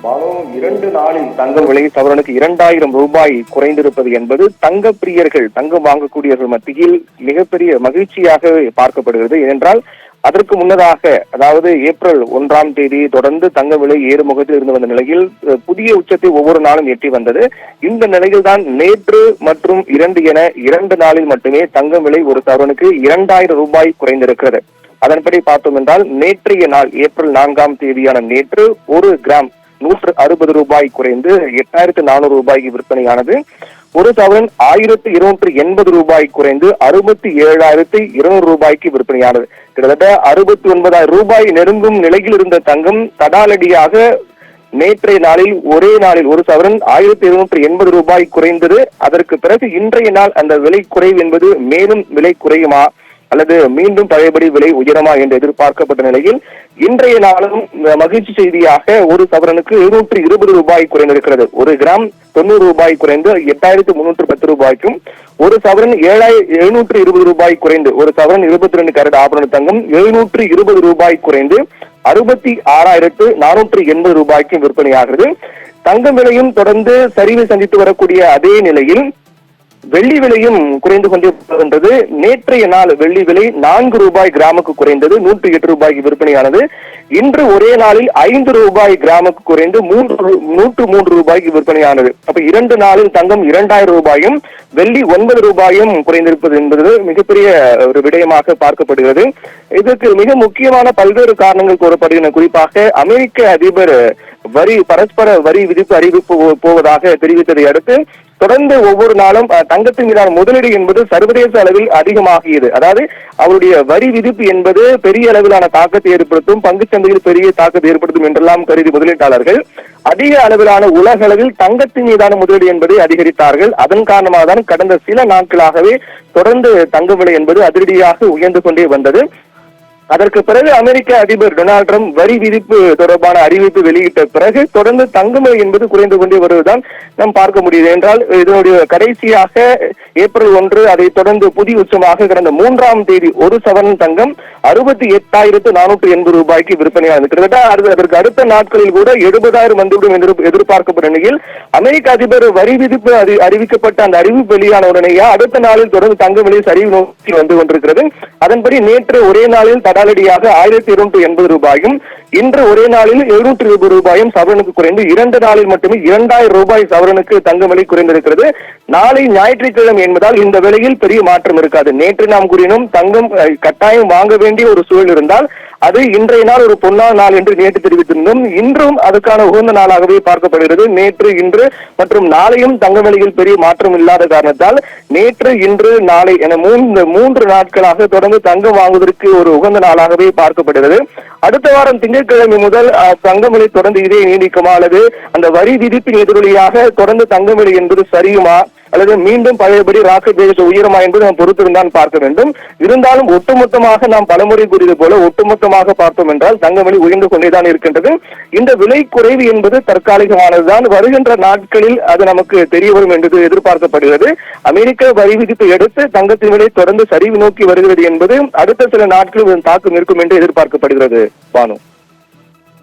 2 நாளில் தங்கம் விலை சவரனுக்கு 2000 ரூபாய் குறைந்திருப்பது என்பது தங்க பிரியர்கள், தங்கம் வாங்கக்கூடியவர்கள் மத்தியில் மிகப்பெரிய மகிழ்ச்சியாக பார்க்கப்படுகிறது. ஏனென்றால் அதற்கு முன்னதாக, அதாவது ஏப்ரல் 1ஆம் தேதி தொடர்ந்து தங்க விலை ஏறுமுகத்தில் இருந்து வந்த நிலையில் புதிய உச்சத்தை ஒவ்வொரு நாளும் எட்டி வந்தது. இந்த நிலையில் தான் நேற்று மற்றும் 2 என 2 நாளில் மட்டுமே தங்க விலை ஒரு சவரனுக்கு 2000 ரூபாய் குறைந்திருக்கிறது. அதன்படி பார்த்தோம் என்றால் நேற்றைய நாள் ஏப்ரல் 4ஆம் தேதியான நேற்று 1 கிராம் 160 ரூபாய் குறைந்து 8400 ரூபாய்க்கு விற்பனையானது. ஒரு சவரன் 1280 ரூபாய் குறைந்து 67200 ரூபாய்க்கு விற்பனையானது. கிட்டத்தட்ட 69000 ரூபாய் நெருங்கும் நிலையில் இருந்த தங்கம் தடாலடியாக நேற்றைய நாளில் ஒரே நாளில் ஒரு சவரன் 1280 ரூபாய் குறைந்தது. அதற்கு பிறகு இன்றைய நாள் அந்த விலை குறைவு என்பது மேலும் விலை குறையுமா அல்லது மீண்டும் பழையபடி விலை உயரமா என்று எதிர்பார்க்கப்பட்ட நிலையில் இன்றைய நாளும் மகிழ்ச்சி செய்தியாக ஒரு சவரனுக்கு 720 ரூபாய் குறைந்திருக்கிறது. 1 கிராம் 90 ரூபாய் குறைந்து 8310 ரூபாய்க்கும், ஒரு சவரன் 720 ரூபாய் குறைந்து ஒரு சவரன் 22 கேரட் ஆபரண தங்கம் 720 ரூபாய் குறைந்து 66480 ரூபாய்க்கும் விற்பனையாகிறது. தங்கம் விலையும் தொடர்ந்து சரிவை சந்தித்து வரக்கூடிய அதே நிலையில் வெள்ளி விலையும் குறைந்து கொண்டே வருகின்றது. நேற்றைய நாள் வெள்ளி விலை 4 ரூபாய் கிராமுக்கு குறைந்தது 108 ரூபாய்க்கு விற்பனையானது. இன்று ஒரே நாளில் 5 ரூபாய் கிராமுக்கு குறைந்து 103 ரூபாய்க்கு விற்பனையானது. அப்ப 2 நாளில் தங்கம் 2000 ரூபாயும் வெள்ளி 9 ரூபாயும் குறைந்திருப்பது என்பது மிகப்பெரிய ஒரு விடயமாக பார்க்கப்படுகிறது. இதற்கு மிக முக்கியமான பல்வேறு காரணங்கள் கூறப்படுகின்றன. குறிப்பாக அமெரிக்க அதிபர் பரஸ்பர வரி விதிப்பு அறிவிப்பு போவதாக தெரிவித்ததை அடுத்து தொடர்ந்து ஒவ்வொரு நாளும் தங்கத்தின் மீதான முதலீடு என்பது சர்வதேச அளவில் அதிகமாகியது. அதாவது அவருடைய வரி விதிப்பு என்பது பெரிய அளவிலான தாக்கத்தை ஏற்படுத்தும், பங்குச்சந்தையில் பெரிய தாக்கத்தை ஏற்படுத்தும் என்றெல்லாம் கருதி முதலீட்டாளர்கள் அதிக அளவிலான உலக அளவில் தங்கத்தின் மீதான முதலீடு என்பதை அதிகரித்தார்கள். அதன் காரணமாக தான் கடந்த சில நாட்களாகவே தொடர்ந்து தங்க விலை என்பது அதிரடியாக உயர்ந்து கொண்டே வந்தது. அதற்கு பிறகு அமெரிக்க அதிபர் டொனால்ட் ட்ரம்ப் வரி விதிப்பு தொடர்பான அறிவிப்பு வெளியிட்ட பிறகு தொடர்ந்து தங்கவிலை என்பது குறைந்து கொண்டே வருவதுதான் நாம் பார்க்க முடியுது. என்றால் இதனுடைய கடைசியாக ஏப்ரல் 1 அதை தொடர்ந்து புதிய உச்சமாக கடந்த 3ஆம் தேதி ஒரு சவரன் தங்கம் 68480 ரூபாய்க்கு விற்பனையானது. கிட்டத்தட்ட அதற்கு அடுத்த நாட்களில் கூட 70000 வந்துவிடும் என்று எதிர்பார்க்கப்பட்ட நிலையில் அமெரிக்க அதிபர் வரி விதிப்பு அறிவிக்கப்பட்ட அந்த அறிவிப்பு வெளியான உடனேயே அடுத்த நாளில் தொடர்ந்து தங்க விலை சரிவு நோக்கி வந்து கொண்டிருக்கிறது. அதன்படி நேற்று ஒரே நாளில் தடாலடியாக 1280 ரூபாயும் இன்று ஒரே நாளில் 720 ரூபாயும் சவரனுக்கு குறைந்து 2 நாளில் மட்டுமே 2000 ரூபாய் சவரனுக்கு தங்க விலை குறைந்திருக்கிறது. நாளை ஞாயிற்றுக்கிழமை என்பதால் இந்த விலையில் பெரிய மாற்றம் இருக்காது. நேற்று நாம் கூறினோம் தங்கம் கட்டாயம் வாங்க வேண்டிய ஒரு சூழல் இருந்தால் அது இன்றைய நாள் ஒரு பொன்னான நாள் என்று நேற்று தெரிவித்திருந்தோம். இன்றும் அதுக்கான உகந்த நாளாகவே பார்க்கப்படுகிறது. நேற்று, இன்று மற்றும் நாளையும் தங்க விலையில் பெரிய மாற்றம் இல்லாத காரணத்தால் நேற்று, இன்று, நாளை என 3 நாட்களாக தொடர்ந்து தங்கம் வாங்குவதற்கு ஒரு உகந்த நாளாகவே பார்க்கப்படுகிறது. அடுத்த வாரம் திங்கட்கிழமை முதல் தங்க விலை தொடர்ந்து இதே நீடிக்குமா அல்லது அந்த வரி விதிப்பின் எதிரொலியாக தொடர்ந்து தங்க விலை என்பது சரியுமா அல்லது மீண்டும் பழையபடி ராக்கெட் வேகத்தை உயருமா என்பது நாம் பொறுத்திருந்தான் பார்க்க வேண்டும். இருந்தாலும் ஒட்டுமொத்தமாக நாம் பலமுறை கூறியது போல ஒட்டுமொத்தமாக பார்த்தோம் என்றால் தங்க விலை உயர்ந்து கொண்டேதான் இருக்கின்றது. இந்த விலை குறைவு என்பது தற்காலிகமானதுதான். வருகின்ற நாட்களில் அது நமக்கு தெரிய வரும் என்று எதிர்பார்க்கப்படுகிறது. அமெரிக்க வரி விதிப்பை எடுத்து தங்கத்தின் விலை தொடர்ந்து சரிவு நோக்கி வருகிறது என்பது அடுத்த சில நாட்களில் தாக்கம் இருக்கும் என்று எதிர்பார்க்கப்படுகிறது. பானு.